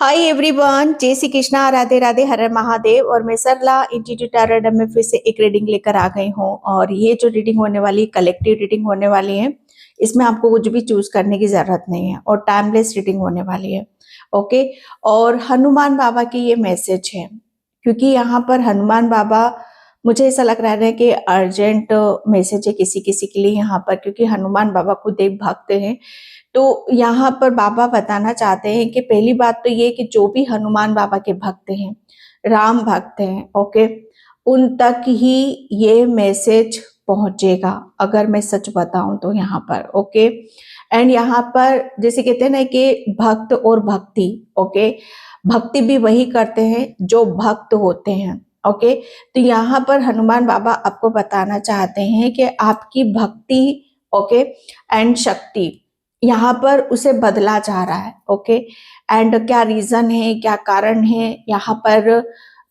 Hi everyone, जय श्री कृष्णा, राधे राधे, हर हर महादेव। और मैं सरला इंस्टीट्यूट टैरोट में फिर से एक रीडिंग लेकर आ गई हूँ। और ये जो रीडिंग होने वाली कलेक्टिव रीडिंग होने वाली है, इसमें आपको कुछ भी चूज करने की जरूरत नहीं है और टाइमलेस रीडिंग होने वाली है। ओके। और हनुमान बाबा की ये मैसेज है, क्योंकि यहाँ पर हनुमान बाबा, मुझे ऐसा लग रहा है कि अर्जेंट मैसेज है किसी किसी के लिए यहाँ पर, क्योंकि हनुमान बाबा खुद एक भक्त हैं। तो यहाँ पर बाबा बताना चाहते हैं कि पहली बात तो ये कि जो भी हनुमान बाबा के भक्त हैं, राम भक्त हैं, ओके, उन तक ही ये मैसेज पहुंचेगा, अगर मैं सच बताऊं तो यहाँ पर। ओके। एंड यहाँ पर जैसे कहते हैं ना कि भक्त और भक्ति, ओके, भक्ति भी वही करते हैं जो भक्त होते हैं। ओके। तो यहाँ पर हनुमान बाबा आपको बताना चाहते हैं कि आपकी भक्ति, ओके, एंड शक्ति यहाँ पर उसे बदला जा रहा है। ओके। एंड क्या रीजन है, क्या कारण है, यहाँ पर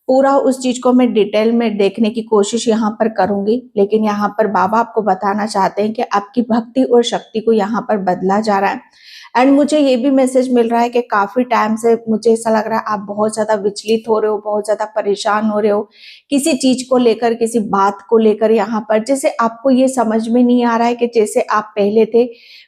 पूरा उस चीज को मैं डिटेल में देखने की कोशिश यहाँ पर करूंगी। लेकिन यहाँ पर बाबा आपको बताना चाहते हैं कि आपकी भक्ति और शक्ति को यहाँ पर बदला जा रहा है। एंड मुझे ये भी मैसेज मिल रहा है कि काफी टाइम से मुझे ऐसा लग रहा है आप बहुत ज्यादा विचलित हो रहे हो, बहुत ज्यादा परेशान हो रहे हो किसी चीज को लेकर, किसी बात को लेकर। यहाँ पर जैसे आपको ये समझ में नहीं आ रहा है कि जैसे आप पहले थे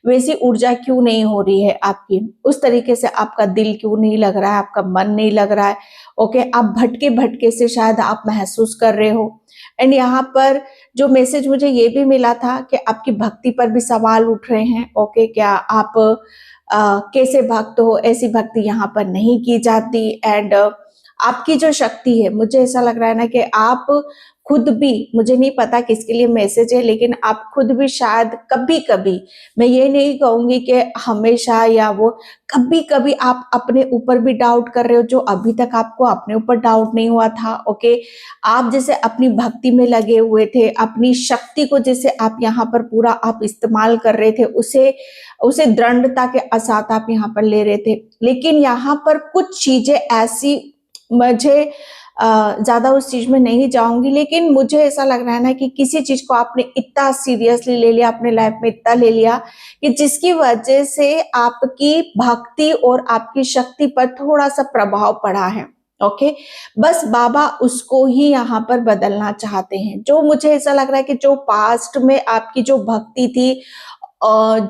वैसी ऊर्जा क्यों नहीं हो रही है आपकी, उस तरीके से आपका दिल क्यों नहीं लग रहा है, आपका मन नहीं लग रहा है। ओके। आप भटके भटके से शायद आप महसूस कर रहे हो। एंड यहाँ पर जो मैसेज मुझे ये भी मिला था कि आपकी भक्ति पर भी सवाल उठ रहे हैं। ओके। क्या आप कैसे भक्त हो, ऐसी भक्ति यहाँ पर नहीं की जाती। एंड आपकी जो शक्ति है, मुझे ऐसा लग रहा है ना कि आप खुद भी, मुझे नहीं पता किसके लिए मैसेज है, लेकिन आप खुद भी शायद कभी कभी, मैं ये नहीं कहूंगी कि हमेशा या वो, कभी कभी आप अपने ऊपर भी डाउट कर रहे हो जो अभी तक आपको अपने ऊपर डाउट नहीं हुआ था। ओके। आप जैसे अपनी भक्ति में लगे हुए थे, अपनी शक्ति को जैसे आप यहाँ पर पूरा आप इस्तेमाल कर रहे थे, उसे उसे दृढ़ता के साथ आप यहाँ पर ले रहे थे। लेकिन यहाँ पर कुछ चीजें ऐसी, मुझे ज्यादा उस चीज में नहीं जाऊंगी, लेकिन मुझे ऐसा लग रहा है ना कि किसी चीज को आपने इतना सीरियसली ले लिया, अपने लाइफ में इतना ले लिया कि जिसकी वजह से आपकी भक्ति और आपकी शक्ति पर थोड़ा सा प्रभाव पड़ा है। ओके। बस बाबा उसको ही यहाँ पर बदलना चाहते हैं। जो मुझे ऐसा लग रहा है कि जो पास्ट में आपकी जो भक्ति थी,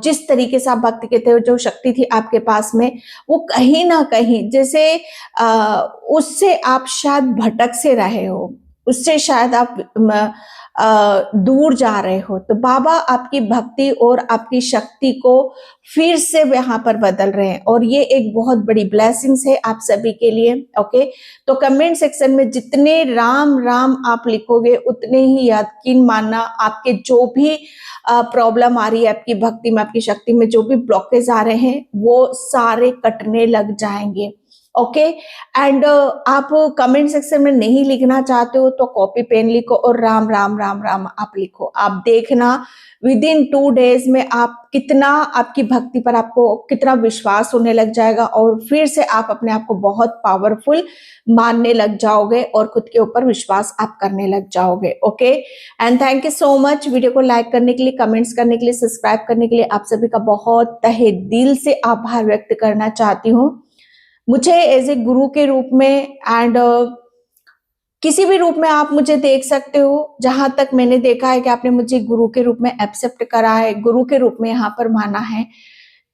जिस तरीके से आप भक्ति के थे, जो शक्ति थी आपके पास में, वो कहीं ना कहीं जैसे उससे आप शायद भटक से रहे हो, उससे शायद आप दूर जा रहे हो। तो बाबा आपकी भक्ति और आपकी शक्ति को फिर से यहाँ पर बदल रहे हैं, और ये एक बहुत बड़ी ब्लेसिंग्स है आप सभी के लिए। ओके। तो कमेंट सेक्शन में जितने राम राम आप लिखोगे, उतने ही यकीन मानना आपके जो भी प्रॉब्लम आ रही है आपकी भक्ति में, आपकी शक्ति में, जो भी ब्लॉकेज आ रहे हैं, वो सारे कटने लग जाएंगे। ओके। एंड आप कमेंट सेक्शन में नहीं लिखना चाहते हो तो कॉपी पेन लिखो और राम राम राम राम आप लिखो। आप देखना विद इन 2 डेज में आप कितना, आपकी भक्ति पर आपको कितना विश्वास होने लग जाएगा, और फिर से आप अपने आप को बहुत पावरफुल मानने लग जाओगे और खुद के ऊपर विश्वास आप करने लग जाओगे। Okay. And thank you so much video को लाइक करने के लिए, कमेंट्स करने के लिए, सब्सक्राइब करने के लिए। आप सभी का बहुत तहे दिल से आभार व्यक्त करना चाहती हूँ। मुझे एज ए गुरु के रूप में एंड किसी भी रूप में आप मुझे देख सकते हो। जहां तक मैंने देखा है कि आपने मुझे गुरु के रूप में एक्सेप्ट करा है, गुरु के रूप में यहाँ पर माना है,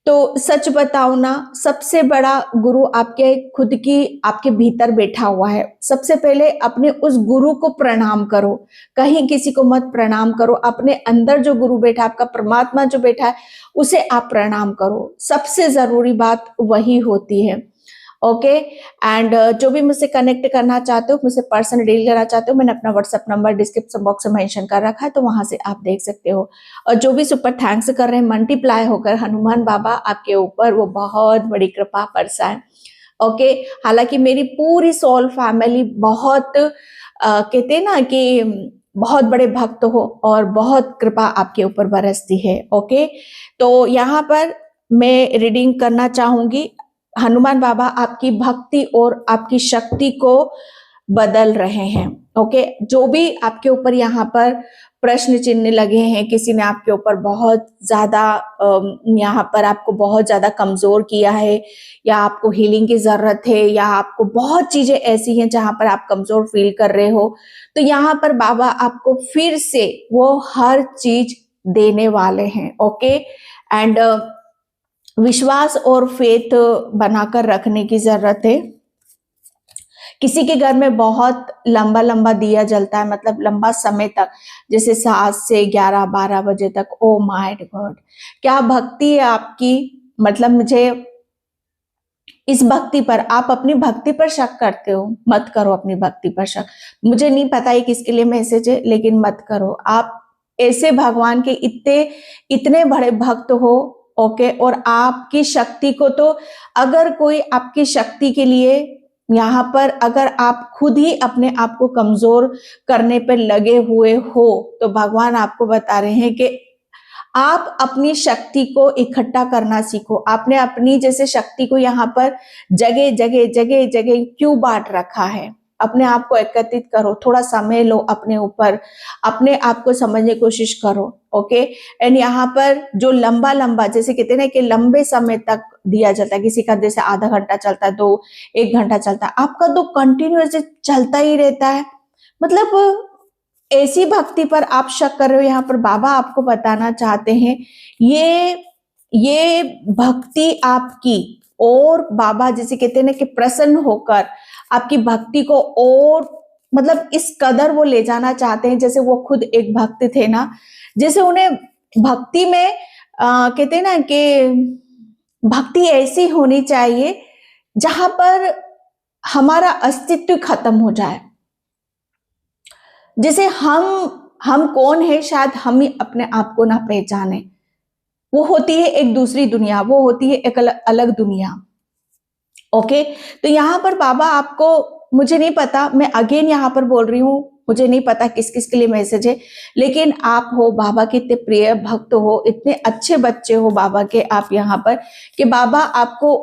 तो सच बताओ ना, सबसे बड़ा गुरु आपके खुद की, आपके भीतर बैठा हुआ है। सबसे पहले अपने उस गुरु को प्रणाम करो, कहीं किसी को मत प्रणाम करो। अपने अंदर जो गुरु बैठा है, आपका परमात्मा जो बैठा है, उसे आप प्रणाम करो। सबसे जरूरी बात वही होती है। ओके। एंड जो भी मुझसे कनेक्ट करना चाहते हो, मुझसे पर्सनल डील करना चाहते हो, मैंने अपना व्हाट्सएप नंबर डिस्क्रिप्शन बॉक्स में मेंशन कर रखा है, तो वहां से आप देख सकते हो। और जो भी सुपर थैंक्स कर रहे हैं, मल्टीप्लाई होकर हनुमान बाबा आपके ऊपर वो बहुत बड़ी कृपा बरसाए। ओके। हालांकि मेरी पूरी सोल फैमिली बहुत कहते हैं ना कि बहुत बड़े भक्त हो और बहुत कृपा आपके ऊपर बरसती है। ओके। तो यहाँ पर मैं रीडिंग करना चाहूंगी। हनुमान बाबा आपकी भक्ति और आपकी शक्ति को बदल रहे हैं। ओके, जो भी आपके ऊपर यहाँ पर प्रश्न चिन्ह लगे हैं, किसी ने आपके ऊपर बहुत ज्यादा यहाँ पर आपको बहुत ज्यादा कमजोर किया है, या आपको हीलिंग की जरूरत है, या आपको बहुत चीजें ऐसी हैं जहां पर आप कमजोर फील कर रहे हो, तो यहाँ पर बाबा आपको फिर से वो हर चीज देने वाले हैं। ओके, एंड विश्वास और फेथ बनाकर रखने की जरूरत है। किसी के घर में बहुत लंबा लंबा दिया जलता है, मतलब लंबा समय तक, जैसे 7 से 11 12 बजे तक। ओ माय गॉड, क्या भक्ति है आपकी। मतलब मुझे इस भक्ति पर, आप अपनी भक्ति पर शक करते हो, मत करो अपनी भक्ति पर शक। मुझे नहीं पता है किसके लिए मैसेज है, लेकिन मत करो। आप ऐसे भगवान के इतने इतने बड़े भक्त हो। ओके, और आपकी शक्ति को तो, अगर कोई आपकी शक्ति के लिए यहाँ पर, अगर आप खुद ही अपने आप को कमजोर करने पर लगे हुए हो, तो भगवान आपको बता रहे हैं कि आप अपनी शक्ति को इकट्ठा करना सीखो। आपने अपनी जैसे शक्ति को यहाँ पर जगह जगह जगह जगह क्यों बांट रखा है। अपने आप को एकत्रित करो, थोड़ा समय लो अपने ऊपर, अपने आप को समझने की कोशिश करो। ओके, एंड यहाँ पर जो लंबा लंबा, जैसे कहते हैं ना कि लंबे समय तक दिया जाता है, किसी का जैसे आधा घंटा चलता है, 1 घंटा चलता है, आपका तो कंटिन्यूअस चलता ही रहता है। मतलब ऐसी भक्ति पर आप शक कर रहे हो। यहाँ पर बाबा आपको बताना चाहते हैं, ये भक्ति आपकी, और बाबा जैसे कहते हैं ना कि प्रसन्न होकर आपकी भक्ति को और मतलब इस कदर वो ले जाना चाहते हैं, जैसे वो खुद एक भक्त थे ना, जैसे उन्हें भक्ति में कहते हैं ना कि भक्ति ऐसी होनी चाहिए जहां पर हमारा अस्तित्व खत्म हो जाए। जैसे हम कौन है, शायद हम ही अपने आप को ना पहचाने। वो होती है एक दूसरी दुनिया, वो होती है एक अलग दुनिया। ओके, तो यहाँ पर बाबा आपको, मुझे नहीं पता, मैं अगेन यहाँ पर बोल रही हूँ, मुझे नहीं पता किस किस के लिए मैसेज है, लेकिन आप हो बाबा के इतने प्रिय भक्त हो, इतने अच्छे बच्चे हो बाबा के आप यहाँ पर, कि बाबा आपको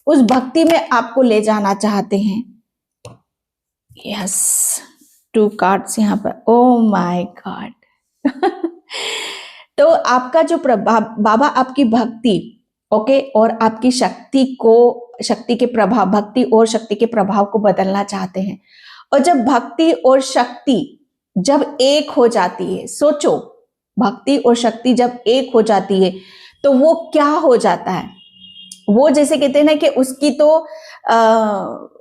उस भक्ति में आपको ले जाना चाहते हैं। यस, 2 कार्ड्स यहाँ पर। Oh my God. तो आपका जो बाबा आपकी भक्ति, ओके, और आपकी शक्ति के प्रभाव, भक्ति और शक्ति के प्रभाव को बदलना चाहते हैं। और जब भक्ति और शक्ति जब एक हो जाती है, सोचो, भक्ति और शक्ति जब एक हो जाती है तो वो क्या हो जाता है। वो जैसे कहते हैं ना कि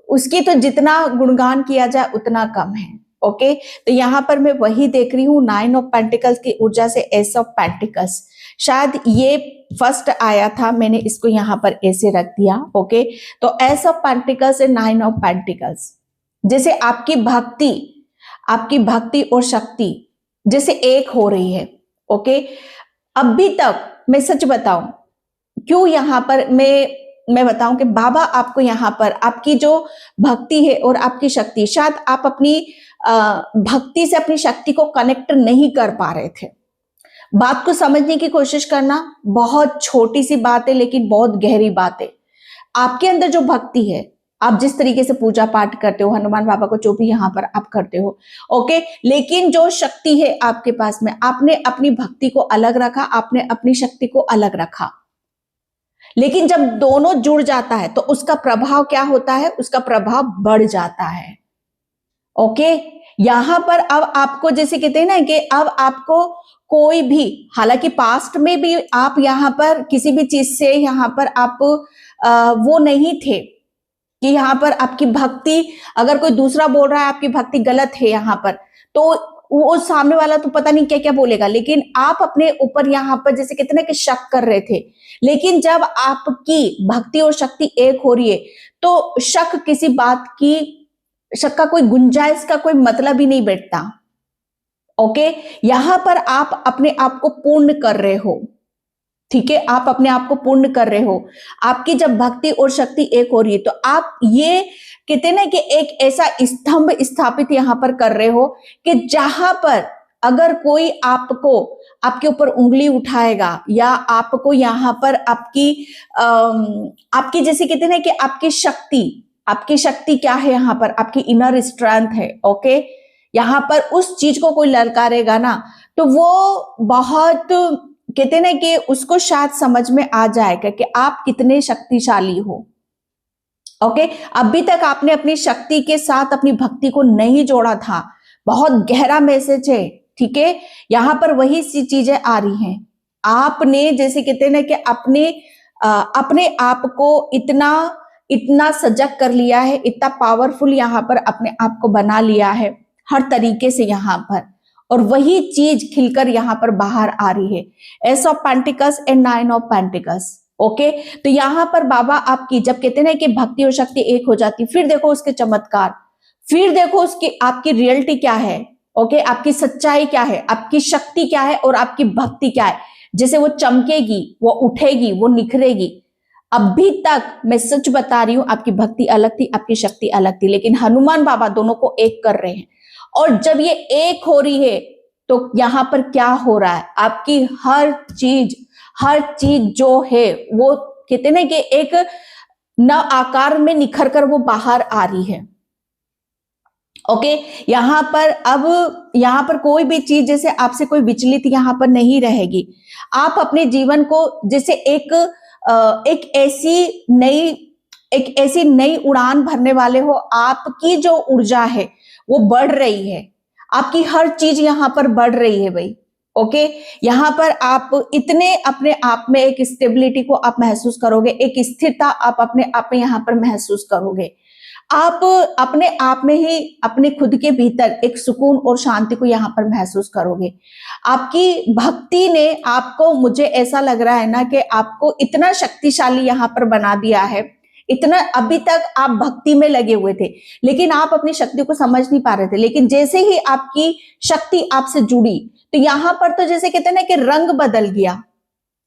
उसकी तो जितना गुणगान किया जाए उतना कम है। ओके, तो यहाँ पर मैं वही देख रही हूँ, 9 ऑफ पेंटिकल्स की ऊर्जा से एस ऑफ पेंटिकल्स। शायद ये फर्स्ट आया था, मैंने इसको यहाँ पर ऐसे रख दिया। ओके, तो S of pentacles and 9 of pentacles, जैसे आपकी भक्ति और शक्ति जैसे एक हो रही है। ओके, अभी तक मैं सच बताऊं, क्यों यहाँ पर मैं बताऊं कि बाबा आपको यहाँ पर आपकी जो भक्ति है और आपकी शक्ति, शायद आप अपनी भक्ति से अपनी शक्ति को कनेक्ट नहीं कर पा रहे थे। बात को समझने की कोशिश करना, बहुत छोटी सी बात है लेकिन बहुत गहरी बात है। आपके अंदर जो भक्ति है, आप जिस तरीके से पूजा पाठ करते हो, हनुमान बाबा को जो भी यहाँ पर आप करते हो, ओके, लेकिन जो शक्ति है आपके पास में, आपने अपनी भक्ति को अलग रखा, आपने अपनी शक्ति को अलग रखा। लेकिन जब दोनों जुड़ जाता है तो उसका प्रभाव क्या होता है, उसका प्रभाव बढ़ जाता है। ओके, यहां पर अब आपको जैसे कहते हैं ना कि अब आपको कोई भी, हालांकि पास्ट में भी आप यहाँ पर किसी भी चीज से यहाँ पर आप वो नहीं थे कि यहाँ पर आपकी भक्ति, अगर कोई दूसरा बोल रहा है आपकी भक्ति गलत है यहाँ पर, तो वो सामने वाला तो पता नहीं क्या क्या बोलेगा, लेकिन आप अपने ऊपर यहाँ पर जैसे कहते हैं ना कि शक कर रहे थे। लेकिन जब आपकी भक्ति और शक्ति एक हो रही है तो शक किसी बात की, शक का कोई गुंजाइश का कोई मतलब ही नहीं बैठता। ओके, यहां पर आप अपने आप को पूर्ण कर रहे हो। ठीक है, आप अपने आप को पूर्ण कर रहे हो। आपकी जब भक्ति और शक्ति एक हो रही है तो आप ये कहते हैं ना कि एक ऐसा स्तंभ स्थापित यहां पर कर रहे हो कि जहां पर अगर कोई आपके ऊपर उंगली उठाएगा या आपको यहां पर आपकी जैसे कहते हैं ना कि आपकी शक्ति आपकी शक्ति क्या है, यहाँ पर आपकी इनर स्ट्रेंथ है। ओके, यहाँ पर उस चीज को कोई ललकारेगा ना तो वो बहुत, कहते ना कि उसको शायद समझ में आ जाएगा कि आप कितने शक्तिशाली हो। ओके, अभी तक आपने अपनी शक्ति के साथ अपनी भक्ति को नहीं जोड़ा था। बहुत गहरा मैसेज है, ठीक है। यहाँ पर वही सी चीजें आ रही हैं। आपने जैसे कहते हैं ना कि अपने आप को इतना इतना सजग कर लिया है, इतना पावरफुल यहाँ पर अपने आप को बना लिया है हर तरीके से यहाँ पर, और वही चीज खिलकर यहाँ पर बाहर आ रही है। S of pentacles and nine of pentacles. Okay, तो यहाँ पर बाबा आपकी जब कहते हैं ना कि भक्ति और शक्ति एक हो जाती, फिर देखो उसके चमत्कार, फिर देखो उसकी आपकी रियलिटी क्या है। ओके, आपकी सच्चाई क्या है, आपकी शक्ति क्या है और आपकी भक्ति क्या है। जैसे वो चमकेगी, वो उठेगी, वो निखरेगी। अभी तक मैं सच बता रही हूं, आपकी भक्ति अलग थी, आपकी शक्ति अलग थी, लेकिन हनुमान बाबा दोनों को एक कर रहे हैं। और जब ये एक हो रही है तो यहां पर क्या हो रहा है, आपकी हर चीज जो है वो कहते ना कि एक न आकार में निखर कर वो बाहर आ रही है। ओके, यहाँ पर अब यहाँ पर कोई भी चीज जैसे आपसे कोई विचलित यहाँ पर नहीं रहेगी। आप अपने जीवन को जैसे एक ऐसी नई उड़ान भरने वाले हो। आपकी जो ऊर्जा है वो बढ़ रही है, आपकी हर चीज यहाँ पर बढ़ रही है भाई। ओके, यहाँ पर आप इतने अपने आप में एक स्टेबिलिटी को आप महसूस करोगे, एक स्थिरता आप अपने आप में यहाँ पर महसूस करोगे। आप अपने आप में ही अपने खुद के भीतर एक सुकून और शांति को यहाँ पर महसूस करोगे। आपकी भक्ति ने आपको, मुझे ऐसा लग रहा है ना कि आपको इतना शक्तिशाली यहाँ पर बना दिया है। इतना अभी तक आप भक्ति में लगे हुए थे लेकिन आप अपनी शक्ति को समझ नहीं पा रहे थे, लेकिन जैसे ही आपकी शक्ति आपसे जुड़ी तो यहाँ पर तो जैसे कहते हैं ना कि रंग बदल गया,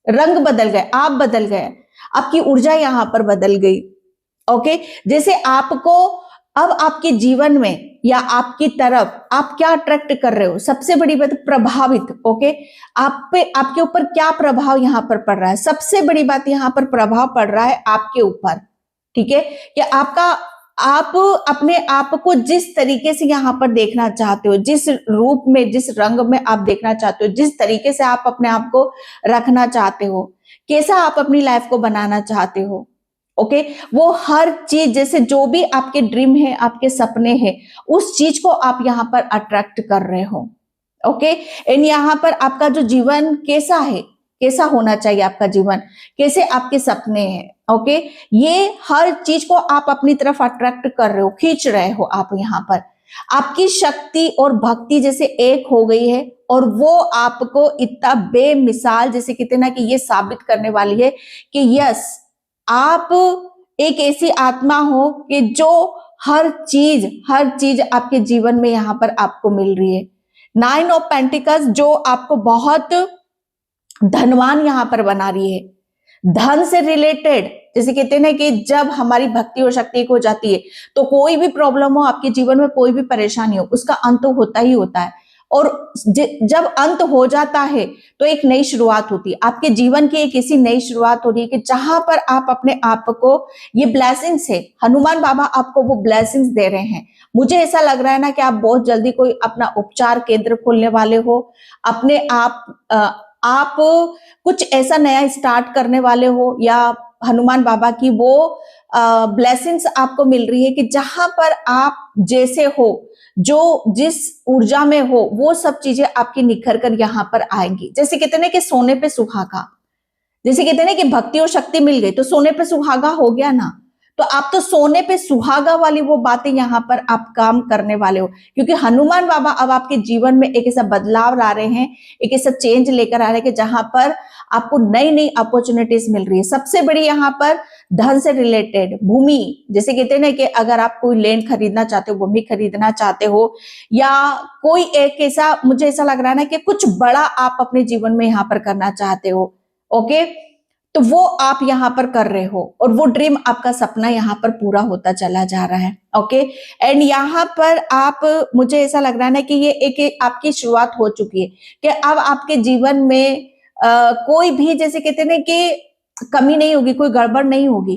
रंग बदल गए, आप बदल गए, आपकी ऊर्जा यहाँ पर बदल गई। ओके, जैसे आपको अब आपके जीवन में या आपकी तरफ आप क्या अट्रैक्ट कर रहे हो, सबसे बड़ी बात प्रभावित। ओके, आप पे, आपके ऊपर क्या प्रभाव यहाँ पर पड़ रहा है, सबसे बड़ी बात यहाँ पर प्रभाव पड़ रहा है आपके ऊपर। ठीक है, कि आप अपने आप को जिस तरीके से यहाँ पर देखना चाहते हो, जिस रूप में, जिस रंग में आप देखना चाहते हो, जिस तरीके से आप अपने आप को रखना चाहते हो, कैसा आप अपनी लाइफ को बनाना चाहते हो। ओके, वो हर चीज, जैसे जो भी आपके ड्रीम है, आपके सपने हैं, उस चीज को आप यहाँ पर अट्रैक्ट कर रहे हो। ओके, एंड यहाँ पर आपका जो जीवन कैसा है, कैसा होना चाहिए आपका जीवन, कैसे आपके सपने हैं। ओके, ये हर चीज को आप अपनी तरफ अट्रैक्ट कर रहे हो, खींच रहे हो आप। यहाँ पर आपकी शक्ति और भक्ति जैसे एक हो गई है और वो आपको इतना बेमिसाल, जैसे कहते ना कि ये साबित करने वाली है कि यस, आप एक ऐसी आत्मा हो कि जो हर चीज आपके जीवन में यहाँ पर आपको मिल रही है। नाइन ऑफ पेंटिकल्स जो आपको बहुत धनवान यहाँ पर बना रही है, धन से रिलेटेड। जैसे कहते हैं ना कि जब हमारी भक्ति और शक्ति एक हो जाती है तो कोई भी प्रॉब्लम हो आपके जीवन में, कोई भी परेशानी हो, उसका अंत होता ही होता है। और जब अंत हो जाता है तो एक नई शुरुआत होती है आपके जीवन की, एक ऐसी नई शुरुआत हो रही है कि जहां पर आप अपने आप को, ये ब्लेसिंग्स है, हनुमान बाबा आपको वो ब्लेसिंग्स दे रहे हैं। मुझे ऐसा लग रहा है ना कि आप बहुत जल्दी कोई अपना उपचार केंद्र खोलने वाले हो, अपने आप कुछ ऐसा नया स्टार्ट करने वाले हो, या हनुमान बाबा की वो ब्लेसिंग्स आपको मिल रही है कि जहां पर आप जैसे हो, जो जिस ऊर्जा में हो, वो सब चीजें आपकी निखर कर यहाँ पर आएंगी। जैसे कहते हैं ना कि सोने पे सुहागा, जैसे कहते हैं ना कि भक्ति और शक्ति मिल गई तो सोने पे सुहागा हो गया ना, तो आप तो सोने पे सुहागा वाली वो बातें यहाँ पर आप काम करने वाले हो, क्योंकि हनुमान बाबा अब आपके जीवन में एक ऐसा बदलाव ला रहे हैं, एक ऐसा चेंज लेकर आ रहे हैं कि जहां पर आपको नई नई अपॉर्चुनिटीज मिल रही है। सबसे बड़ी यहाँ पर धन से रिलेटेड, भूमि, जैसे कहते हैं ना कि अगर आप कोई लैंड खरीदना चाहते हो, भूमि खरीदना चाहते हो, या कोई एक ऐसा, मुझे ऐसा लग रहा है ना कि कुछ बड़ा आप अपने जीवन में यहाँ पर करना चाहते हो। ओके, तो वो आप यहाँ पर कर रहे हो और वो ड्रीम, आपका सपना यहाँ पर पूरा होता चला जा रहा है। ओके, एंड यहाँ पर आप, मुझे ऐसा लग रहा है ना कि ये एक आपकी शुरुआत हो चुकी है कि अब आपके जीवन में कोई भी, जैसे कहते हैं ना कि कमी नहीं होगी, कोई गड़बड़ नहीं होगी।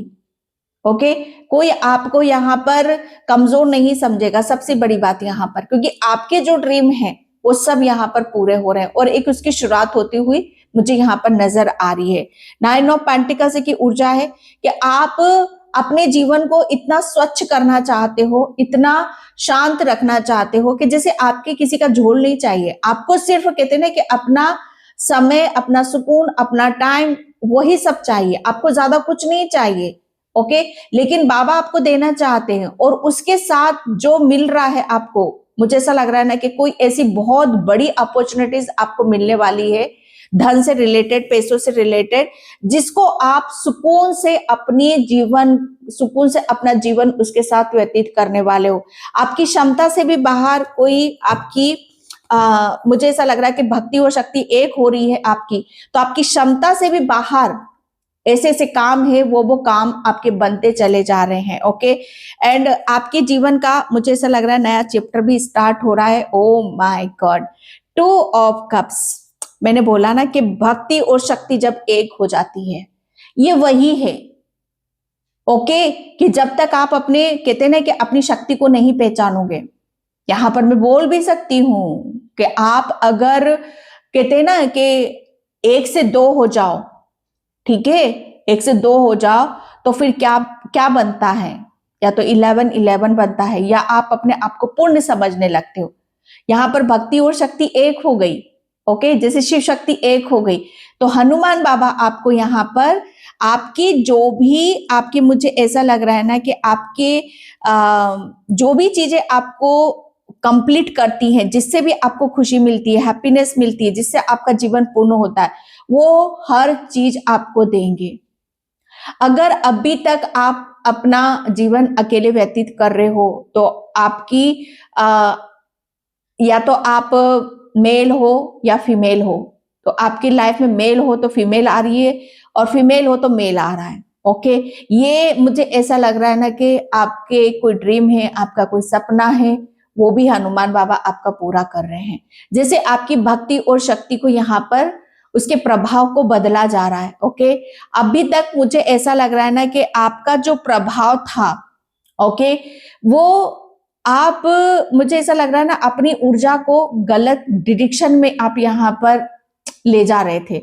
ओके, कोई आपको यहाँ पर कमजोर नहीं समझेगा, सबसे बड़ी बात यहाँ पर, क्योंकि आपके जो ड्रीम है वो सब यहाँ पर पूरे हो रहे हैं और एक उसकी शुरुआत होती हुई मुझे यहाँ पर नजर आ रही है। 9 ऑफ पेंटिकल्स की ऊर्जा है कि आप अपने जीवन को इतना स्वच्छ करना चाहते हो, इतना शांत रखना चाहते हो कि जैसे आपके किसी का झोल नहीं चाहिए, आपको सिर्फ कहते ना कि अपना समय, अपना सुकून, अपना टाइम, वही सब चाहिए, आपको ज्यादा कुछ नहीं चाहिए। ओके, लेकिन बाबा आपको देना चाहते हैं और उसके साथ जो मिल रहा है आपको, मुझे ऐसा लग रहा है ना कि कोई ऐसी बहुत बड़ी अपॉर्चुनिटीज आपको मिलने वाली है, धन से रिलेटेड, पैसों से रिलेटेड, जिसको आप सुकून से अपना जीवन उसके साथ व्यतीत करने वाले हो। आपकी क्षमता से भी बाहर कोई आपकी मुझे ऐसा लग रहा है कि भक्ति और शक्ति एक हो रही है आपकी, तो आपकी क्षमता से भी बाहर ऐसे ऐसे काम है, वो काम आपके बनते चले जा रहे हैं। ओके, एंड आपके जीवन का मुझे ऐसा लग रहा है नया चैप्टर भी स्टार्ट हो रहा है। Oh my God, 2 of cups, मैंने बोला ना कि भक्ति और शक्ति जब एक हो जाती है, ये वही है। ओके, कि जब तक आप अपने कहते ना कि अपनी शक्ति को नहीं पहचानोगे, यहां पर मैं बोल भी सकती हूं कि आप अगर कहते ना कि 1 से 2 हो जाओ, ठीक है, 1 से 2 हो जाओ, तो फिर क्या क्या बनता है, या तो 11 बनता है, या आप अपने आप को पूर्ण समझने लगते हो। यहां पर भक्ति और शक्ति एक हो गई। ओके, जैसे शिव शक्ति एक हो गई, तो हनुमान बाबा आपको यहाँ पर आपकी जो भी आपकी, मुझे ऐसा लग रहा है ना कि आपके जो भी चीजें आपको कंप्लीट करती हैं, जिससे भी आपको खुशी मिलती है, हैप्पीनेस मिलती है, जिससे आपका जीवन पूर्ण होता है, वो हर चीज आपको देंगे। अगर अभी तक आप अपना जीवन अकेले व्यतीत कर रहे हो, तो आपकी या तो आप मेल हो या फीमेल हो, तो आपकी लाइफ में मेल हो तो फीमेल आ रही है, और फीमेल हो तो मेल आ रहा है। ओके, ये मुझे ऐसा लग रहा है ना कि आपके कोई ड्रीम है, आपका कोई सपना है, वो भी हनुमान बाबा आपका पूरा कर रहे हैं। जैसे आपकी भक्ति और शक्ति को यहाँ पर उसके प्रभाव को बदला जा रहा है। ओके, अभी तक मुझे ऐसा लग रहा है ना कि आपका जो प्रभाव था, ओके, वो आप, मुझे ऐसा लग रहा है ना, अपनी ऊर्जा को गलत डिरेक्शन में आप यहाँ पर ले जा रहे थे।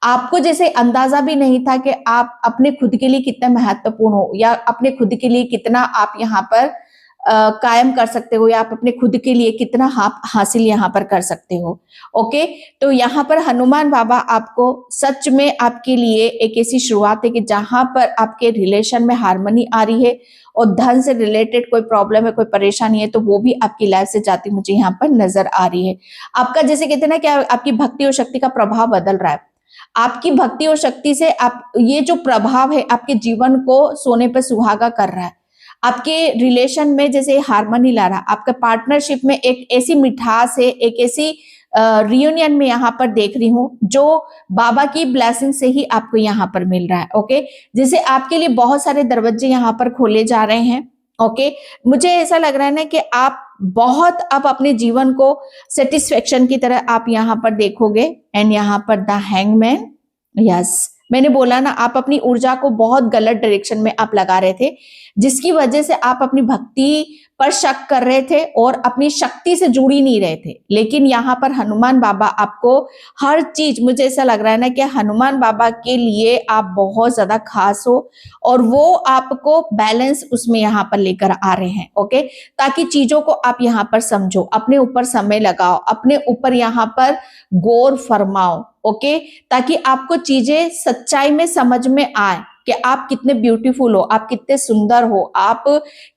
आपको जैसे अंदाजा भी नहीं था कि आप अपने खुद के लिए कितना महत्वपूर्ण हो, या अपने खुद के लिए कितना आप यहाँ पर कायम कर सकते हो, या आप अपने खुद के लिए कितना हासिल यहाँ पर कर सकते हो। ओके, तो यहाँ पर हनुमान बाबा आपको सच में आपके लिए एक ऐसी शुरुआत है कि जहां पर आपके रिलेशन में हार्मनी आ रही है, और धन से रिलेटेड कोई प्रॉब्लम है, कोई परेशानी है, तो वो भी आपकी लाइफ से जाती मुझे यहाँ पर नजर आ रही है। आपका जैसे कहते हैं ना कि आपकी भक्ति और शक्ति का प्रभाव बदल रहा है। आपकी भक्ति और शक्ति से आप, ये जो प्रभाव है आपके जीवन को सोने पर सुहागा कर रहा है। आपके रिलेशन में जैसे हार्मनी ला रहा, आपका पार्टनरशिप में एक ऐसी मिठास है, एक ऐसी रियूनियन में यहाँ पर देख रही हूँ जो बाबा की ब्लेसिंग से ही आपको यहाँ पर मिल रहा है। ओके, जैसे आपके लिए बहुत सारे दरवाजे यहाँ पर खोले जा रहे हैं। ओके, मुझे ऐसा लग रहा है ना कि आप बहुत अब अपने जीवन को सेटिस्फेक्शन की तरह आप यहाँ पर देखोगे। एंड यहाँ पर द हैंगमैन, यस, मैंने बोला ना, आप अपनी ऊर्जा को बहुत गलत डायरेक्शन में आप लगा रहे थे, जिसकी वजह से आप अपनी भक्ति पर शक कर रहे थे और अपनी शक्ति से जुड़ ही नहीं रहे थे। लेकिन यहाँ पर हनुमान बाबा आपको हर चीज, मुझे ऐसा लग रहा है ना कि हनुमान बाबा के लिए आप बहुत ज्यादा खास हो, और वो आपको बैलेंस उसमें यहाँ पर लेकर आ रहे हैं। ओके, ताकि चीजों को आप यहाँ पर समझो, अपने ऊपर समय लगाओ, अपने ऊपर यहाँ पर गौर फरमाओ। ओके, ताकि आपको चीजें सच्चाई में समझ में आए कि आप कितने ब्यूटीफुल हो, आप कितने सुंदर हो, आप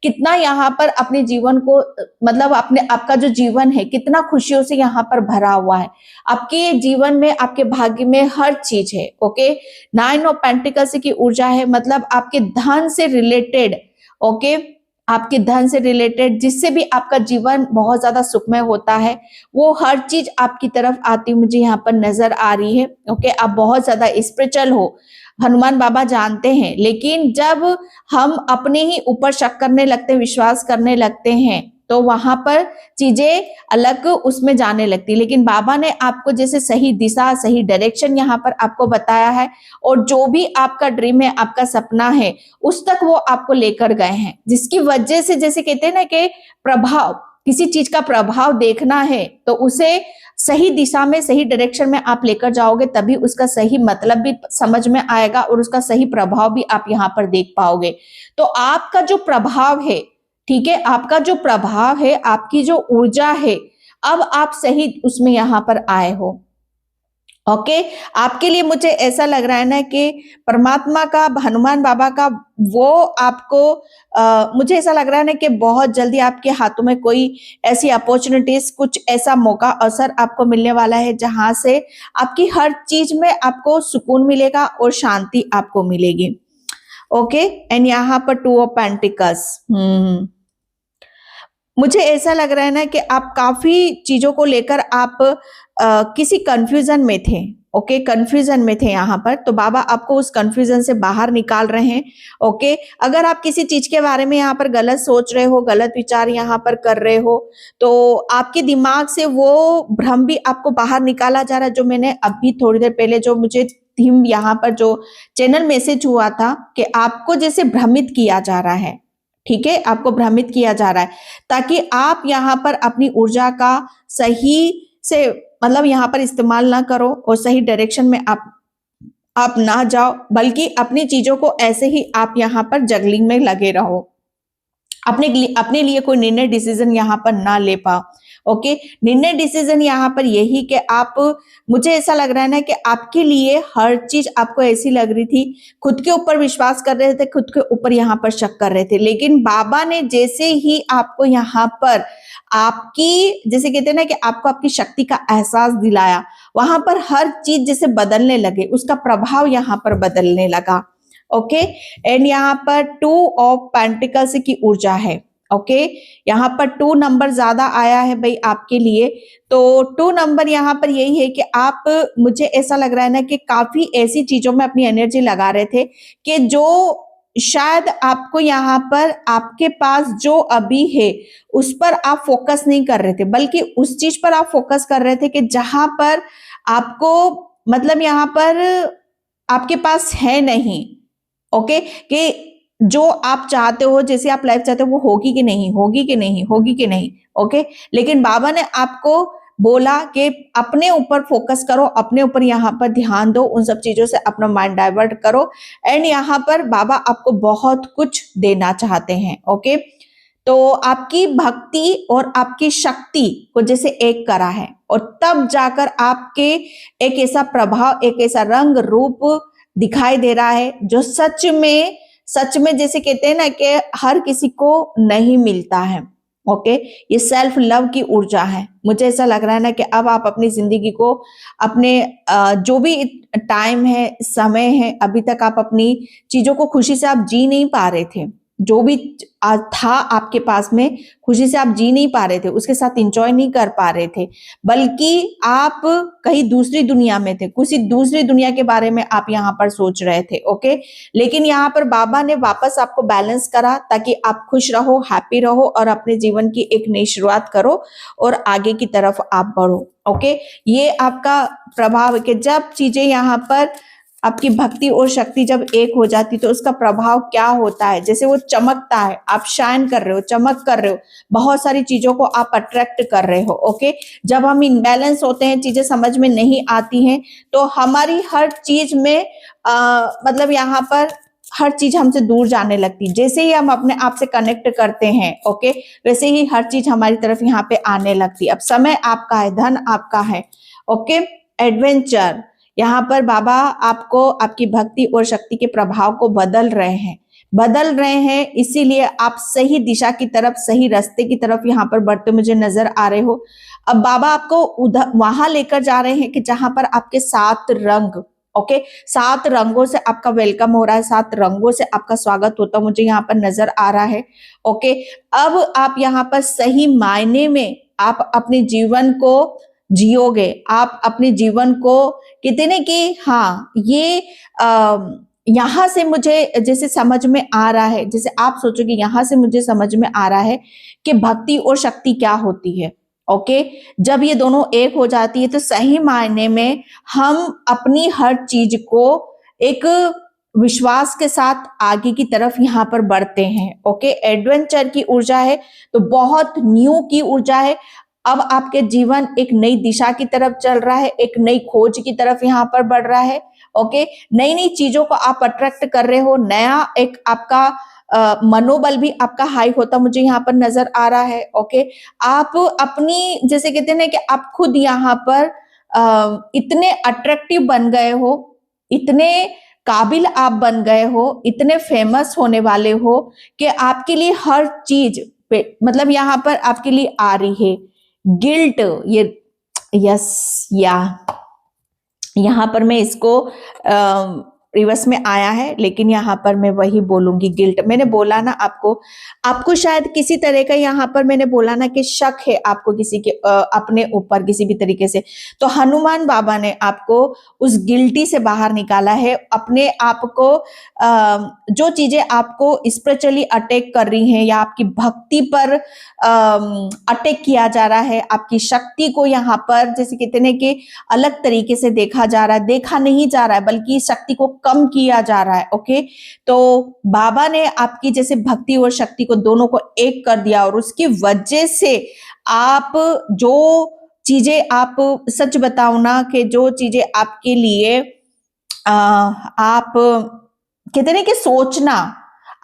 कितना यहाँ पर अपने जीवन को, मतलब आपका जो जीवन है कितना खुशियों से यहाँ पर भरा हुआ है। आपके जीवन में, आपके भाग्य में हर चीज है। ओके, 9 ऑफ पेंटिकल्स की ऊर्जा है, मतलब आपके धन से रिलेटेड, ओके, आपके धन से रिलेटेड जिससे भी आपका जीवन बहुत ज्यादा सुखमय होता है, वो हर चीज आपकी तरफ आती मुझे यहाँ पर नजर आ रही है। ओके, आप बहुत ज्यादा स्पिरिचुअल हो, हनुमान बाबा जानते हैं, लेकिन जब हम अपने ही ऊपर शक करने लगते हैं, विश्वास करने लगते हैं, तो वहां पर चीजें अलग उसमें जाने लगती, लेकिन बाबा ने आपको जैसे सही दिशा, सही डायरेक्शन यहाँ पर आपको बताया है, और जो भी आपका ड्रीम है, आपका सपना है, उस तक वो आपको लेकर गए हैं, जिसकी वजह से जैसे कहते हैं ना कि प्रभाव, किसी चीज का प्रभाव देखना है तो उसे सही दिशा में, सही डायरेक्शन में आप लेकर जाओगे, तभी उसका सही मतलब भी समझ में आएगा और उसका सही प्रभाव भी आप यहाँ पर देख पाओगे। तो आपका जो प्रभाव है, ठीक है, आपका जो प्रभाव है, आपकी जो ऊर्जा है, अब आप सही उसमें यहां पर आए हो। ओके, आपके लिए मुझे ऐसा लग रहा है ना कि परमात्मा का, हनुमान बाबा का वो आपको मुझे ऐसा लग रहा है ना कि बहुत जल्दी आपके हाथों में कोई ऐसी अपॉर्चुनिटीज, कुछ ऐसा मौका, अवसर आपको मिलने वाला है जहां से आपकी हर चीज में आपको सुकून मिलेगा और शांति आपको मिलेगी। ओके, एंड यहाँ पर टू ऑफ पेंटिकल्स, मुझे ऐसा लग रहा है ना कि आप काफी चीजों को लेकर आप किसी कंफ्यूजन में थे। ओके, कंफ्यूजन में थे यहाँ पर, तो बाबा आपको उस कंफ्यूजन से बाहर निकाल रहे हैं। ओके, अगर आप किसी चीज के बारे में यहाँ पर गलत सोच रहे हो, गलत विचार यहाँ पर कर रहे हो, तो आपके दिमाग से वो भ्रम भी आपको बाहर निकाला जा रहा है। जो मैंने अभी थोड़ी देर पहले जो मुझे थीम यहाँ पर जो चैनल मैसेज हुआ था कि आपको जैसे भ्रमित किया जा रहा है, ठीक है, आपको भ्रमित किया जा रहा है, ताकि आप यहाँ पर अपनी ऊर्जा का सही से मतलब यहाँ पर इस्तेमाल ना करो और सही डायरेक्शन में आप ना जाओ, बल्कि अपनी चीजों को ऐसे ही आप यहाँ पर जगलिंग में लगे रहो, अपने लिए कोई निर्णय, डिसीजन यहाँ पर ना ले पाओ। ओके, निर्णय डिसीजन यहाँ पर यही कि आप, मुझे ऐसा लग रहा है ना कि आपके लिए हर चीज आपको ऐसी लग रही थी, खुद के ऊपर विश्वास कर रहे थे, खुद के ऊपर यहाँ पर शक कर रहे थे, लेकिन बाबा ने जैसे ही आपको यहाँ पर आपकी, जैसे कहते हैं ना कि आपको आपकी शक्ति का एहसास दिलाया, वहां पर हर चीज जैसे बदलने लगे, उसका प्रभाव यहाँ पर बदलने लगा। ओके, एंड यहाँ पर टू ऑफ पेंटिकल्स की ऊर्जा है। ओके, यहाँ पर 2 नंबर ज्यादा आया है भाई आपके लिए, तो 2 नंबर यहाँ पर यही है कि आप, मुझे ऐसा लग रहा है ना कि काफी ऐसी चीजों में अपनी एनर्जी लगा रहे थे कि जो शायद आपको यहाँ पर, आपके पास जो अभी है उस पर आप फोकस नहीं कर रहे थे, बल्कि उस चीज पर आप फोकस कर रहे थे कि जहां पर आपको, मतलब यहाँ पर आपके पास है नहीं। ओके, कि जो आप चाहते हो, जैसे आप लाइफ चाहते हो, वो होगी कि नहीं, होगी कि नहीं, होगी कि नहीं। ओके, लेकिन बाबा ने आपको बोला कि अपने ऊपर फोकस करो, अपने ऊपर यहाँ पर ध्यान दो, उन सब चीजों से अपना माइंड डाइवर्ट करो, एंड यहाँ पर बाबा आपको बहुत कुछ देना चाहते हैं। ओके, तो आपकी भक्ति और आपकी शक्ति को जैसे एक करा है, और तब जाकर आपके एक ऐसा प्रभाव, एक ऐसा रंग रूप दिखाई दे रहा है जो सच में जैसे कहते हैं ना कि हर किसी को नहीं मिलता है। ओके, ये सेल्फ लव की ऊर्जा है। मुझे ऐसा लग रहा है ना कि अब आप अपनी जिंदगी को, अपने जो भी टाइम है, समय है, अभी तक आप अपनी चीजों को खुशी से आप जी नहीं पा रहे थे, जो भी था आपके पास में, खुशी से आप जी नहीं पा रहे थे, उसके साथ एंजॉय नहीं कर पा रहे थे, बल्कि आप कहीं दूसरी दुनिया में थे, किसी दूसरी दुनिया के बारे में आप यहाँ पर सोच रहे थे। ओके, लेकिन यहाँ पर बाबा ने वापस आपको बैलेंस करा, ताकि आप खुश रहो, हैप्पी रहो, और अपने जीवन की एक नई शुरुआत करो और आगे की तरफ आप बढ़ो। ओके, ये आपका प्रभाव है कि जब चीजें यहाँ पर आपकी भक्ति और शक्ति जब एक हो जाती तो उसका प्रभाव क्या होता है, जैसे वो चमकता है, आप शाइन कर रहे हो, चमक कर रहे हो, बहुत सारी चीजों को आप अट्रैक्ट कर रहे हो। ओके, जब हम इनबैलेंस होते हैं, चीजें समझ में नहीं आती हैं, तो हमारी हर चीज में मतलब यहाँ पर हर चीज हमसे दूर जाने लगती, जैसे ही हम अपने आप से कनेक्ट करते हैं, ओके, वैसे ही हर चीज हमारी तरफ यहाँ पे आने लगती। अब समय आपका है, धन आपका है। ओके, एडवेंचर, यहाँ पर बाबा आपको आपकी भक्ति और शक्ति के प्रभाव को बदल रहे हैं, इसीलिए आप सही दिशा की तरफ, सही रास्ते की तरफ यहाँ पर बढ़ते मुझे नजर आ रहे हो। अब बाबा आपको उधर वहां लेकर जा रहे हैं कि जहां पर आपके 7 रंग, ओके, 7 रंगों से आपका वेलकम हो रहा है, 7 रंगों से आपका स्वागत होता मुझे यहाँ पर नजर आ रहा है। ओके, अब आप यहाँ पर सही मायने में आप अपने जीवन को जियोगे, आप अपने जीवन को कहते ना कि हाँ, ये यहाँ से मुझे जैसे समझ में आ रहा है, जैसे आप सोचोगे यहाँ से मुझे समझ में आ रहा है कि भक्ति और शक्ति क्या होती है। ओके, जब ये दोनों एक हो जाती है तो सही मायने में हम अपनी हर चीज को एक विश्वास के साथ आगे की तरफ यहाँ पर बढ़ते हैं। ओके, एडवेंचर की ऊर्जा है तो बहुत न्यू की ऊर्जा है। अब आपके जीवन एक नई दिशा की तरफ चल रहा है, एक नई खोज की तरफ यहाँ पर बढ़ रहा है। ओके, नई नई चीजों को आप अट्रैक्ट कर रहे हो, नया एक आपका मनोबल भी आपका हाई होता मुझे यहाँ पर नजर आ रहा है। ओके, आप अपनी जैसे कहते हैं ना कि आप खुद यहाँ पर इतने अट्रैक्टिव बन गए हो, इतने काबिल आप बन गए हो, इतने फेमस होने वाले हो कि आपके लिए हर चीज पे मतलब यहाँ पर आपके लिए आ रही है गिल्ट। ये यस या यहाँ पर मैं इसको रिवर्स में आया है, लेकिन यहाँ पर मैं वही बोलूंगी गिल्ट। मैंने बोला ना आपको शायद किसी तरह का यहाँ पर मैंने बोला ना कि शक है आपको किसी के अपने ऊपर किसी भी तरीके से, तो हनुमान बाबा ने आपको उस गिल्टी से बाहर निकाला है। अपने आप को जो चीजें आपको स्पिरिचुअली अटैक कर रही हैं या आपकी भक्ति पर अटैक किया जा रहा है, आपकी शक्ति को यहाँ पर जैसे कहते हैं कि अलग तरीके से देखा जा रहा है, देखा नहीं जा रहा है बल्कि शक्ति को कम किया जा रहा है। ओके, तो बाबा ने आपकी जैसे भक्ति और शक्ति को दोनों को एक कर दिया और उसकी वजह से आप जो चीजें आप सच बताओ ना कि जो चीजें आपके लिए आप कहते हैं कि सोचना,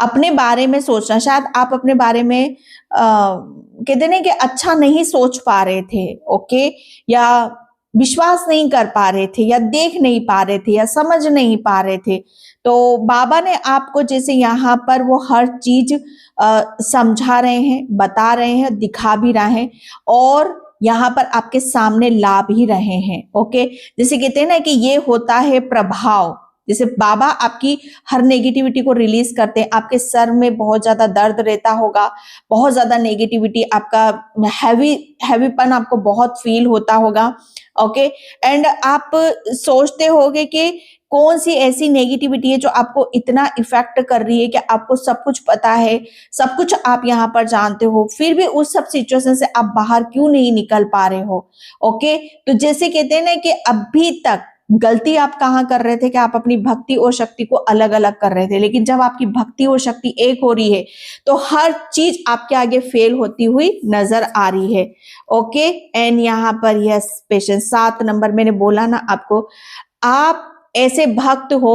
अपने बारे में सोचना, शायद आप अपने बारे में कहते हैं कि अच्छा नहीं सोच पा रहे थे। ओके, या विश्वास नहीं कर पा रहे थे या देख नहीं पा रहे थे या समझ नहीं पा रहे थे, तो बाबा ने आपको जैसे यहाँ पर वो हर चीज समझा रहे हैं, बता रहे हैं, दिखा भी रहे हैं और यहाँ पर आपके सामने ला भी रहे हैं। ओके, जैसे कहते हैं ना कि ये होता है प्रभाव। जैसे बाबा आपकी हर नेगेटिविटी को रिलीज करते हैं, आपके सर में बहुत ज्यादा दर्द रहता होगा, बहुत ज्यादा नेगेटिविटी, आपका हैवीपन आपको बहुत फील होता होगा। ओके, एंड आप सोचते होगे कि कौन सी ऐसी नेगेटिविटी है जो आपको इतना इफेक्ट कर रही है कि आपको सब कुछ पता है, सब कुछ आप यहाँ पर जानते हो, फिर भी उस सब सिचुएशन से आप बाहर क्यों नहीं निकल पा रहे हो। ओके, तो जैसे कहते हैं ना कि अभी तक गलती आप कहाँ कर रहे थे कि आप अपनी भक्ति और शक्ति को अलग अलग कर रहे थे, लेकिन जब आपकी भक्ति और शक्ति एक हो रही है तो हर चीज आपके आगे फेल होती हुई नजर आ रही है। ओके, एंड यहाँ पर यस पेशेंस 7 नंबर मैंने बोला ना आपको, आप ऐसे भक्त हो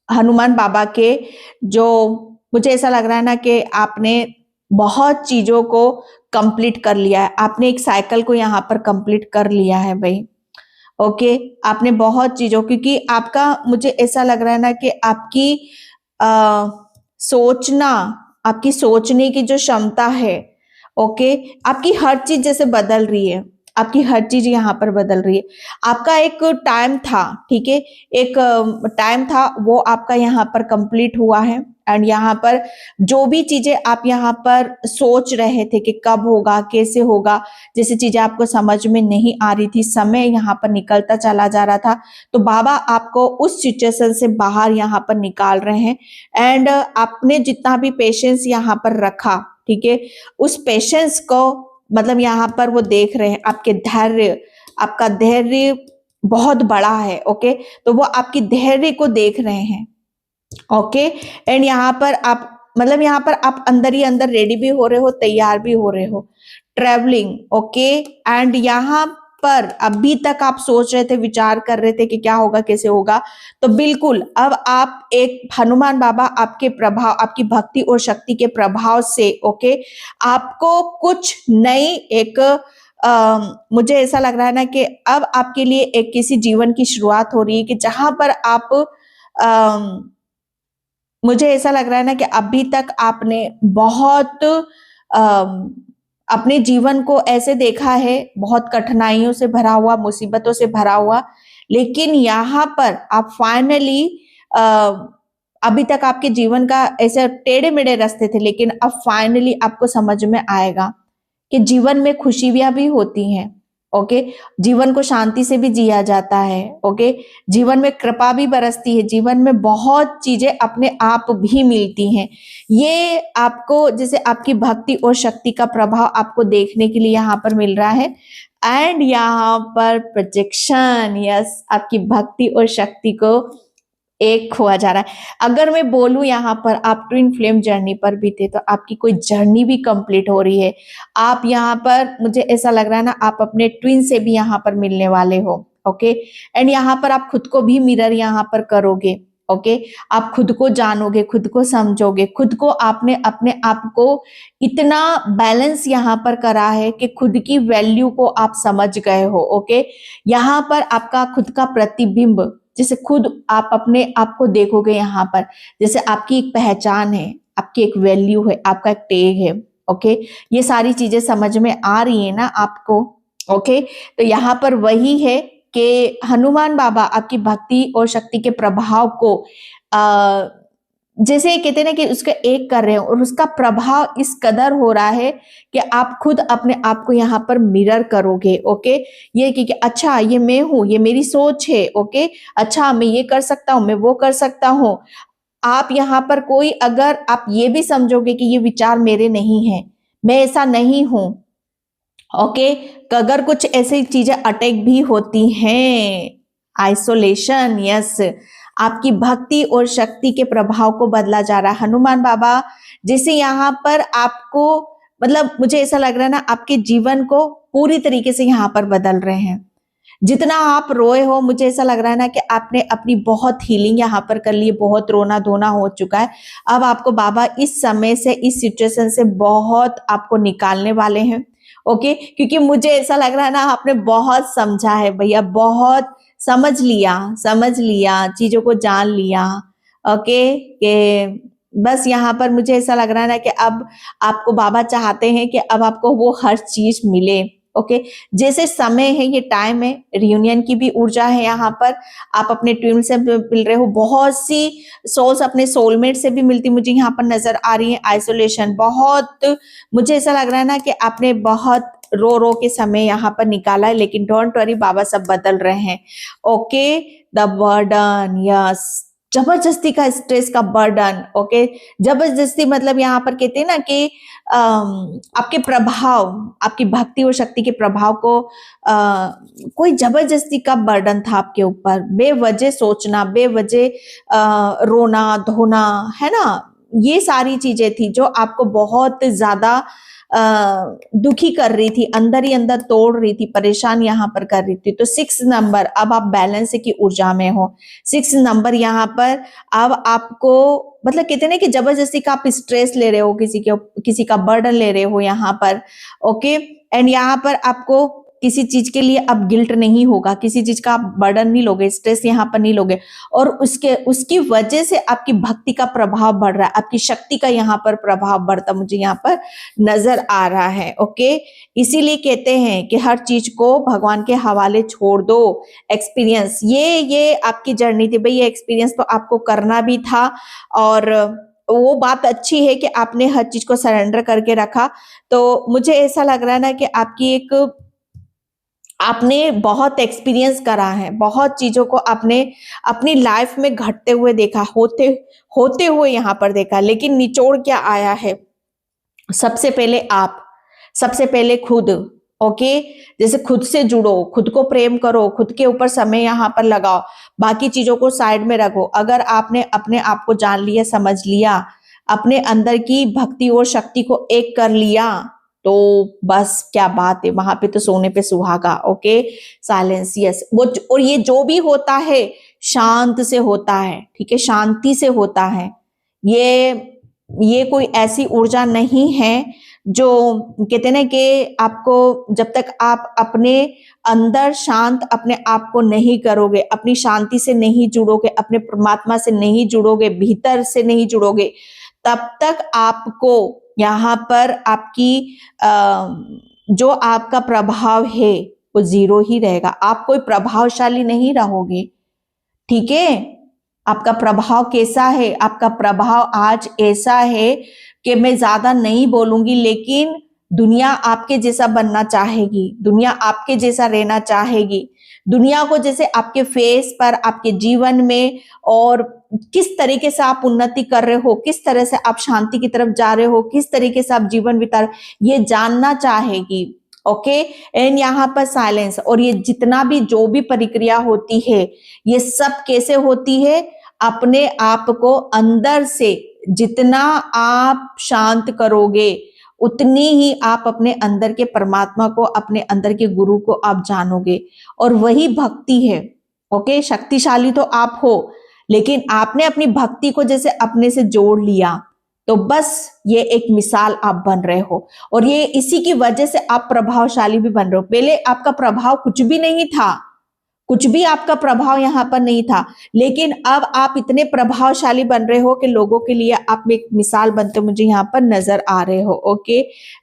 हनुमान बाबा के, जो मुझे ऐसा लग रहा है ना कि आपने बहुत चीजों को कंप्लीट कर लिया है, आपने एक साइकिल को यहाँ पर कंप्लीट कर लिया है भाई। ओके, आपने बहुत चीजों, क्योंकि आपका मुझे ऐसा लग रहा है ना कि आपकी सोचना, आपकी सोचने की जो क्षमता है, ओके, आपकी हर चीज जैसे बदल रही है, आपकी हर चीज यहाँ पर बदल रही है। आपका एक टाइम था, ठीक है, एक टाइम था वो आपका यहाँ पर कंप्लीट हुआ है एंड यहाँ पर जो भी चीजें आप यहाँ पर सोच रहे थे कि कब होगा कैसे होगा, जैसे चीजें आपको समझ में नहीं आ रही थी, समय यहाँ पर निकलता चला जा रहा था, तो बाबा आपको उस सिचुएशन से बाहर यहाँ पर निकाल रहे हैं। एंड आपने जितना भी पेशेंस यहाँ पर रखा, ठीक है, उस पेशेंस को मतलब यहाँ पर वो देख रहे हैं, आपके धैर्य, आपका धैर्य बहुत बड़ा है। ओके, तो वो आपकी धैर्य को देख रहे हैं। ओके, एंड यहाँ पर आप मतलब यहाँ पर आप अंदर ही अंदर रेडी भी हो रहे हो, तैयार भी हो रहे हो, ट्रेवलिंग। ओके, एंड यहाँ पर अभी तक आप सोच रहे थे, विचार कर रहे थे कि क्या होगा कैसे होगा, तो बिल्कुल अब आप एक हनुमान बाबा आपके प्रभाव, आपकी भक्ति और शक्ति के प्रभाव से, ओके, आपको कुछ नई एक मुझे ऐसा लग रहा है ना कि अब आपके लिए एक किसी जीवन की शुरुआत हो रही है कि जहां पर आप मुझे ऐसा लग रहा है ना कि अभी तक आपने बहुत अपने जीवन को ऐसे देखा है, बहुत कठिनाइयों से भरा हुआ, मुसीबतों से भरा हुआ, लेकिन यहाँ पर आप फाइनली अभी तक आपके जीवन का ऐसे टेढ़े मेढ़े रास्ते थे, लेकिन अब फाइनली आपको समझ में आएगा कि जीवन में खुशियां भी होती हैं, ओके, जीवन को शांति से भी जिया जाता है। ओके, जीवन में कृपा भी बरसती है, जीवन में बहुत चीजें अपने आप भी मिलती हैं। ये आपको जैसे आपकी भक्ति और शक्ति का प्रभाव आपको देखने के लिए यहाँ पर मिल रहा है। एंड यहाँ पर प्रोजेक्शन, यस, आपकी भक्ति और शक्ति को एक हुआ जा रहा है। अगर मैं बोलूं यहाँ पर आप ट्विन फ्लेम जर्नी पर भी थे, तो आपकी कोई जर्नी भी कंप्लीट हो रही है। आप यहाँ पर, मुझे ऐसा लग रहा है ना, आप अपने ट्विन से भी यहाँ पर मिलने वाले हो। ओके, एंड यहाँ पर आप खुद को भी मिरर यहाँ पर करोगे। ओके, आप खुद को जानोगे, खुद को समझोगे, खुद को आपने अपने आप को इतना बैलेंस यहाँ पर करा है कि खुद की वैल्यू को आप समझ गए हो। ओके, यहाँ पर आपका खुद का प्रतिबिंब, जैसे खुद आप अपने आप को देखोगे यहाँ पर, जैसे आपकी एक पहचान है, आपकी एक वैल्यू है, आपका एक टैग है। ओके, ये सारी चीजें समझ में आ रही है ना आपको? ओके, तो यहाँ पर वही है कि हनुमान बाबा आपकी भक्ति और शक्ति के प्रभाव को जैसे कहते हैं ना कि उसका एक कर रहे हो, और उसका प्रभाव इस कदर हो रहा है कि आप खुद अपने आप को यहाँ पर मिरर करोगे। ओके, ये कि अच्छा ये मैं हूं, ये मेरी सोच है। ओके, अच्छा मैं ये कर सकता हूं, मैं वो कर सकता हूं। आप यहाँ पर कोई, अगर आप ये भी समझोगे कि ये विचार मेरे नहीं है, मैं ऐसा नहीं हूं। ओके, अगर कुछ ऐसी चीजें अटैक भी होती हैं, आइसोलेशन, यस, आपकी भक्ति और शक्ति के प्रभाव को बदला जा रहा है। हनुमान बाबा जैसे यहाँ पर आपको, मतलब मुझे ऐसा लग रहा है ना, आपके जीवन को पूरी तरीके से यहाँ पर बदल रहे हैं। जितना आप रोए हो, मुझे ऐसा लग रहा है ना कि आपने अपनी बहुत हीलिंग यहाँ पर कर ली, बहुत रोना धोना हो चुका है। अब आपको बाबा इस समय से, इस सिचुएशन से बहुत आपको निकालने वाले हैं। ओके, क्योंकि मुझे ऐसा लग रहा है ना, आपने बहुत समझा है भैया, बहुत समझ लिया, चीजों को जान लिया। ओके, कि बस यहाँ पर मुझे ऐसा लग रहा है ना कि अब आपको बाबा चाहते हैं कि अब आपको वो हर चीज मिले। ओके, जैसे समय है, ये टाइम है, रियूनियन की भी ऊर्जा है यहाँ पर। आप अपने ट्विन से मिल रहे हो, बहुत सी सोल्स अपने सोलमेट से भी मिलती मुझे यहाँ पर नजर आ रही है। आइसोलेशन बहुत, मुझे ऐसा लग रहा है ना कि आपने बहुत रो रो के समय यहाँ पर निकाला है, लेकिन डोंट वरी, बाबा सब बदल रहे हैं। ओके, द बर्डन, यस, जबरदस्ती का स्ट्रेस का बर्डन। ओके, जबरदस्ती मतलब यहाँ पर कहते हैं ना कि आपके प्रभाव, आपकी भक्ति और शक्ति के प्रभाव को कोई जबरदस्ती का बर्डन था आपके ऊपर, बेवजह सोचना, बेवजह रोना धोना, है ना, ये सारी चीजें थी जो आपको बहुत ज्यादा दुखी कर रही थी, अंदर ही अंदर तोड़ रही थी, परेशान यहाँ पर कर रही थी। तो 6 नंबर, अब आप बैलेंस की ऊर्जा में हो। 6 नंबर यहाँ पर अब आपको, मतलब कहते हैं ना कि जबरदस्ती का आप स्ट्रेस ले रहे हो, किसी का बर्डन ले रहे हो यहाँ पर। ओके, एंड यहाँ पर आपको किसी चीज के लिए अब गिल्ट नहीं होगा, किसी चीज का आप बर्डन नहीं लोगे, स्ट्रेस यहाँ पर नहीं लोगे, और उसकी वजह से आपकी भक्ति का प्रभाव बढ़ रहा है, आपकी शक्ति का यहाँ पर प्रभाव बढ़ता मुझे यहाँ पर नजर आ रहा है। ओके, इसीलिए कहते हैं कि हर चीज को भगवान के हवाले छोड़ दो। एक्सपीरियंस, ये आपकी जर्नी थी भाई, ये एक्सपीरियंस तो आपको करना भी था, और वो बात अच्छी है कि आपने हर चीज को सरेंडर करके रखा। तो मुझे ऐसा लग रहा है ना कि आपने बहुत एक्सपीरियंस करा है, बहुत चीजों को आपने अपनी लाइफ में घटते हुए देखा, होते हुए यहाँ पर देखा, लेकिन निचोड़ क्या आया है? सबसे पहले आप, सबसे पहले खुद। ओके, जैसे खुद से जुड़ो, खुद को प्रेम करो, खुद के ऊपर समय यहाँ पर लगाओ, बाकी चीजों को साइड में रखो। अगर आपने अपने आप को जान लिया, समझ लिया, अपने अंदर की भक्ति और शक्ति को एक कर लिया, तो बस क्या बात है, वहां पे तो सोने पे सुहागा। ओके, साइलेंस, यस, वो और ये जो भी होता है शांत से होता है, ठीक है, शांति से होता है। ये कोई ऐसी ऊर्जा नहीं है जो कहते हैं ना कि आपको, जब तक आप अपने अंदर शांत अपने आप को नहीं करोगे, अपनी शांति से नहीं जुड़ोगे, अपने परमात्मा से नहीं जुड़ोगे, भीतर से नहीं जुड़ोगे, तब तक आपको यहाँ पर आपकी जो आपका प्रभाव है वो जीरो ही रहेगा। आप कोई प्रभावशाली नहीं रहोगे, ठीक है। आपका प्रभाव कैसा है? आपका प्रभाव आज ऐसा है कि मैं ज्यादा नहीं बोलूंगी, लेकिन दुनिया आपके जैसा बनना चाहेगी, दुनिया आपके जैसा रहना चाहेगी, दुनिया को जैसे आपके फेस पर, आपके जीवन में और किस तरीके से आप उन्नति कर रहे हो, किस तरह से आप शांति की तरफ जा रहे हो, किस तरीके से आप जीवन बिता रहे हो, ये जानना चाहेगी। ओके, एंड यहाँ पर साइलेंस, और ये जितना भी जो भी प्रक्रिया होती है, ये सब कैसे होती है? अपने आप को अंदर से जितना आप शांत करोगे, उतनी ही आप अपने अंदर के परमात्मा को, अपने अंदर के गुरु को आप जानोगे, और वही भक्ति है। ओके, शक्तिशाली तो आप हो, लेकिन आपने अपनी भक्ति को जैसे अपने से जोड़ लिया, तो बस ये एक मिसाल आप बन रहे हो, और ये इसी की वजह से आप प्रभावशाली भी बन रहे हो। पहले आपका प्रभाव कुछ भी नहीं था, कुछ भी आपका प्रभाव यहाँ पर नहीं था, लेकिन अब आप इतने प्रभावशाली बन रहे हो कि लोगों के लिए आप एक मिसाल बनते मुझे यहाँ पर नजर आ रहे हो। ओके,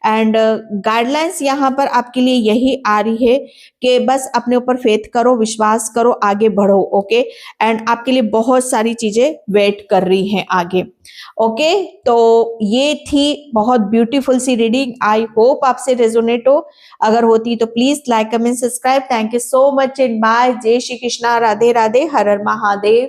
एंड गाइडलाइंस यहाँ पर आपके लिए यही आ रही है कि बस अपने ऊपर फेथ करो, विश्वास करो, आगे बढ़ो। ओके, एंड आपके लिए बहुत सारी चीजें वेट कर रही हैं आगे। ओके, तो ये थी बहुत ब्यूटीफुल सी रीडिंग। आई होप आपसे रेजोनेट हो, अगर होती तो please like, comment, subscribe. Thank you so much and bye. जय श्री कृष्णा, राधे राधे, हर हर महादेव।